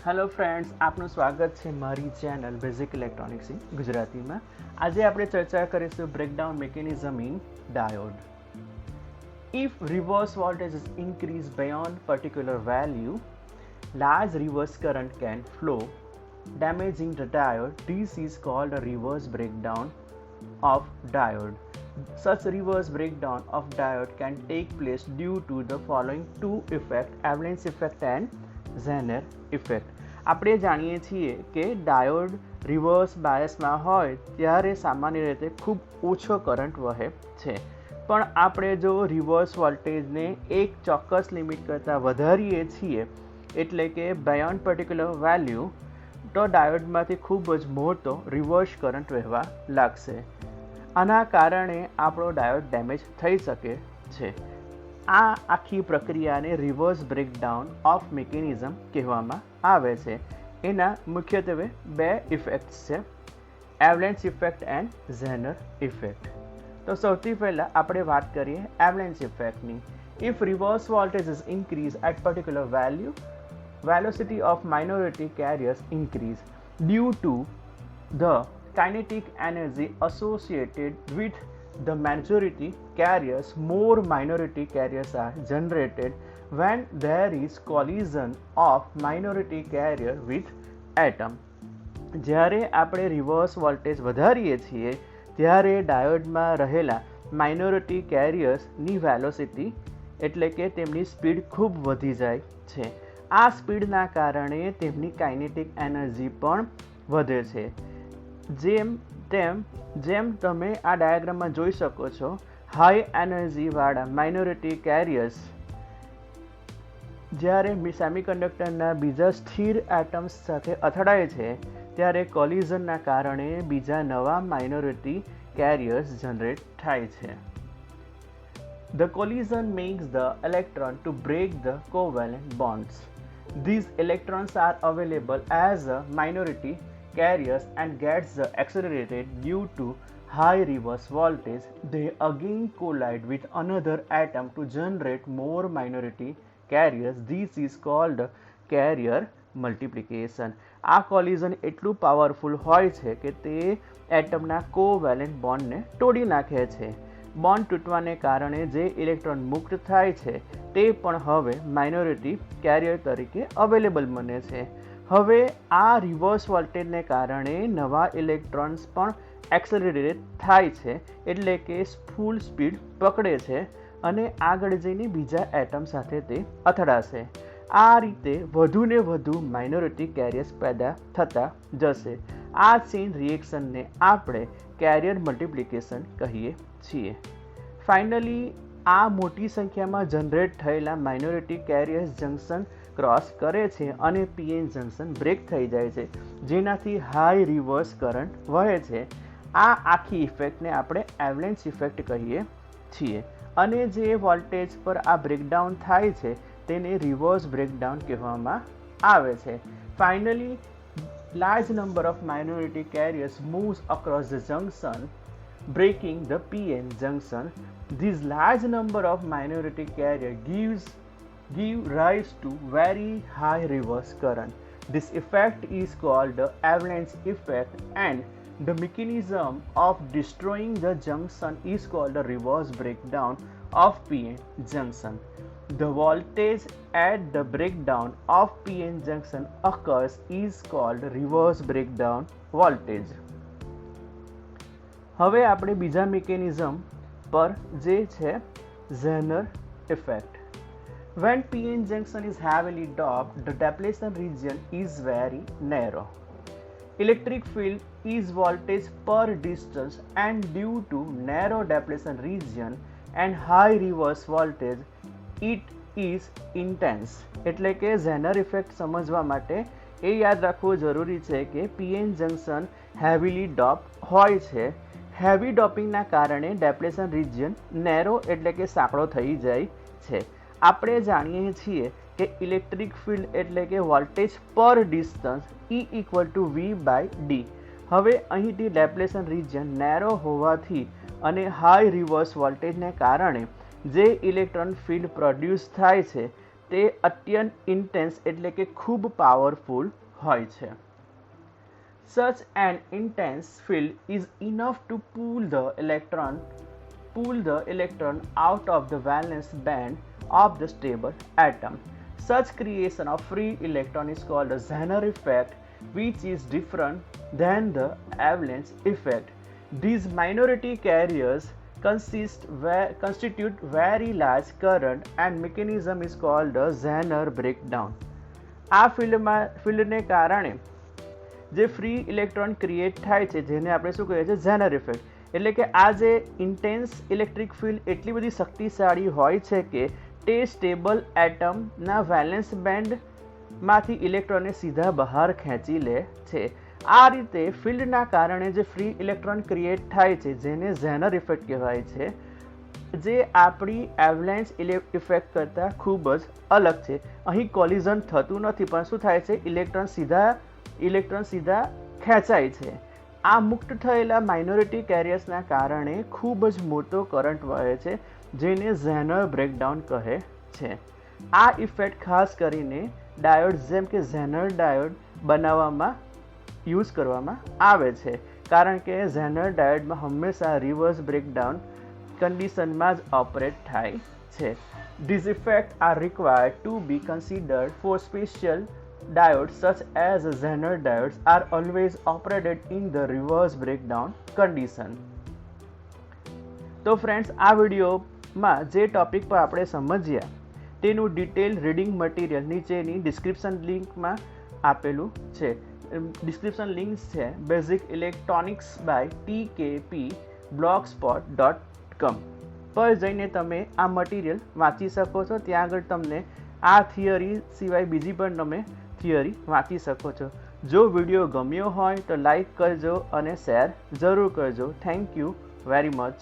Hello friends, આપનું સ્વાગત છે મારી ચેનલ બેઝિક ઇલેક્ટ્રોનિક્સ ઇન ગુજરાતીમાં. આજે આપણે ચર્ચા કરીશું breakdown mechanism in diode. If reverse voltage is increased beyond particular value, large reverse current can flow, damaging the diode. This is called a reverse breakdown of diode. Such reverse breakdown of diode can take place due to the following two effects: avalanche effect and Zener effect. આપણે જાણીએ છીએ કે diode reverse બાયસમાં હોય ત્યારે સામાન્ય રીતે ખૂબ ઓછો કરંટ વહે છે, પણ આપણે જો રિવર્સ વોલ્ટેજને એક ચોક્કસ લિમિટ કરતાં વધારીએ છીએ, એટલે કે બયોન્ડ પર્ટિક્યુલર વેલ્યુ, તો ડાયોડમાંથી ખૂબ જ મોટો રિવર્સ કરંટ વહેવા લાગશે. આના કારણે આપણો ડાયોડ ડેમેજ થઈ શકે છે. આ આખી પ્રક્રિયાને રિવર્સ બ્રેકડાઉન ઓફ મિકેનિઝમ કહેવામાં આવે છે. એના મુખ્યત્વે બે ઇફેક્ટ્સ છે: avalanche effect and Zener effect. તો સૌથી પહેલાં આપણે વાત કરીએ એવલેન્ચ ઇફેક્ટની. If reverse voltage is increase at particular value, velocity of minority carriers increase due to the kinetic energy associated with the majority carriers. More minority carriers are generated when there is collision of minority carrier with atom. જ્યારે આપણે reverse voltage વધારીએ છીએ ત્યારે ડાયોડમાં રહેલા minority કેરિયર્સની velocity એટલે કે તેમની speed ખૂબ વધી જાય છે. આ સ્પીડના કારણે તેમની કાઇનેટિક એનર્જી પણ વધે છે. જેમ તમે આ ડાયાગ્રામમાં જોઈ શકો છો, હાઈ એનર્જીવાળા માઇનોરિટી કેરિયર્સ જ્યારે સેમિકન્ડક્ટરના બીજા સ્થિર એટમ્સ સાથે અથડાય છે ત્યારે કોલિઝનના કારણે બીજા નવા માઇનોરિટી કેરિયર્સ જનરેટ થાય છે. The collision makes the electron to break the covalent bonds. These electrons are available as a minority carriers and gets accelerated due to high reverse voltage. They again collide with another atom to generate more minority carriers. This is called carrier multiplication. આ collision એટલું powerful હોય છે કે તે એટમના covalent બોન્ડને તોડી નાખે છે. Bond તૂટવાને કારણે જે ઇલેક્ટ્રોન મુક્ત થાય છે તે પણ હવે માઇનોરિટી કેરિયર તરીકે અવેલેબલ બને છે. હવે આ રિવર્સ વોલ્ટેજને કારણે નવા ઇલેક્ટ્રોન્સ પણ એક્સેલરેટેડ થાય છે, એટલે કે ફૂલ સ્પીડ પકડે છે અને આગળ જઈને બીજા એટમ સાથે તે અથડાશે. આ રીતે વધુને વધુ માઇનોરિટી કેરિયર્સ પેદા થતા જશે. આ ચેઇન રિએક્શનને આપણે કેરિયર મલ્ટિપ્લિકેશન કહીએ છીએ. ફાઇનલી આ મોટી સંખ્યામાં જનરેટ થયેલા માઇનોરિટી કેરિયર્સ જંક્શન ક્રોસ કરે છે અને પીએન જંક્શન બ્રેક થઈ જાય છે, જેનાથી હાઈ રિવર્સ કરંટ વહે છે. આ આખી ઇફેક્ટને આપણે એવલેન્ચ ઇફેક્ટ કહીએ છીએ. અને જે વોલ્ટેજ પર આ બ્રેકડાઉન થાય છે તેને રિવર્સ બ્રેકડાઉન કહેવામાં આવે છે. Finally large number of minority carriers moves across the junction, breaking the PN junction. This large number of minority carriers give rise to very high reverse current. This effect is called the avalanche effect, and the mechanism of destroying the junction is called the reverse breakdown of PN junction. The voltage at the breakdown of PN junction occurs is called reverse breakdown voltage. હવે આપણે બીજા mechanism પર જે છે zener effect. When PN junction is heavily doped, the depletion region is very narrow. Electric field is voltage per distance, and due to narrow depletion region and high reverse voltage, it is intense. એટલે કે zener effect સમજવા માટે એ યાદ રાખવું જરૂરી છે કે PN junction heavily dope હોય છે. હેવી ડોપિંગના કારણે ડેપ્લેશન રિજિયન નેરો એટલે કે સાંકડો થઈ જાય છે. આપણે જાણીએ છીએ કે ઇલેક્ટ્રિક ફિલ્ડ એટલે કે વોલ્ટેજ પર ડિસ્ટન્સ E = V/D. હવે અહીંથી ડેપ્લેશન રિજિયન નેરો હોવાથી અને હાઈ રિવર્સ વોલ્ટેજને કારણે જે ઇલેક્ટ્રોન ફિલ્ડ પ્રોડ્યુસ થાય છે તે અત્યંત ઇન્ટેન્સ એટલે કે ખૂબ પાવરફુલ હોય છે. Such an intense field is enough to pull the electron out of the valence band of the stable atom. Such creation of free electron is called a Zener effect, which is different than the avalanche effect. These minority carriers constitute very large current and mechanism is called a Zener breakdown. આ ફિલ્ડને કારણે જે free electron create થાય છે જેને આપણે શું કહીએ છીએ ઝેનર ઇફેક્ટ, એટલે કે આ જે ઇન્ટેન્સ ઇલેક્ટ્રિક ફિલ્ડ એટલી બધી શક્તિશાળી હોય છે કે તે સ્ટેબલ એટમના વેલેન્સ બેન્ડમાંથી ઇલેક્ટ્રોનને સીધા બહાર ખેંચી લે છે. આ રીતે ફિલ્ડના કારણે જે ફ્રી ઇલેક્ટ્રોન ક્રિએટ થાય છે જેને ઝેનર ઇફેક્ટ કહેવાય છે, જે આપણી એવલેન્ચ ઇફેક્ટ કરતાં ખૂબ જ અલગ છે. અહીં કોલિઝન થતું નથી પણ શું થાય છે, ઇલેક્ટ્રોન સીધા ખેંચાય છે. આ મુક્ત થયેલા માઇનોરિટી કેરિયર્સના કારણે ખૂબ જ મોટો કરંટ વહે છે જેને ઝેનર બ્રેકડાઉન કહે છે. આ ઇફેક્ટ ખાસ કરીને ડાયોડ જેમ કે ઝેનર ડાયોડ બનાવવામાં યુઝ કરવામાં આવે છે, કારણ કે ઝેનર ડાયોડમાં હંમેશા રિવર્સ બ્રેકડાઉન કન્ડિશનમાં જ ઓપરેટ થાય છે. These effects are required to be considered for special diodes such as Zener diodes are always operated in the reverse breakdown condition. તો ફ્રેન્ડ્સ, આ વિડીયોમાં જે ટોપિક પર આપણે સમજ્યા તેનું ડિટેલ રીડિંગ મટીરિયલ નીચેની ડિસ્ક્રિપ્શન લિંકમાં આપેલું છે. ડિસ્ક્રિપ્શન લિંક છે basic electronics by TKP blogspot.com પર જઈને તમે આ મટીરિયલ વાંચી શકો છો. ત્યાં આગળ તમને આ થિયરી સિવાય બીજી પણ તમે થિયરી વાંચી શકો છો. જો વિડીયો ગમ્યો હોય તો લાઈક કરજો અને શેર જરૂર કરજો. Thank you very much.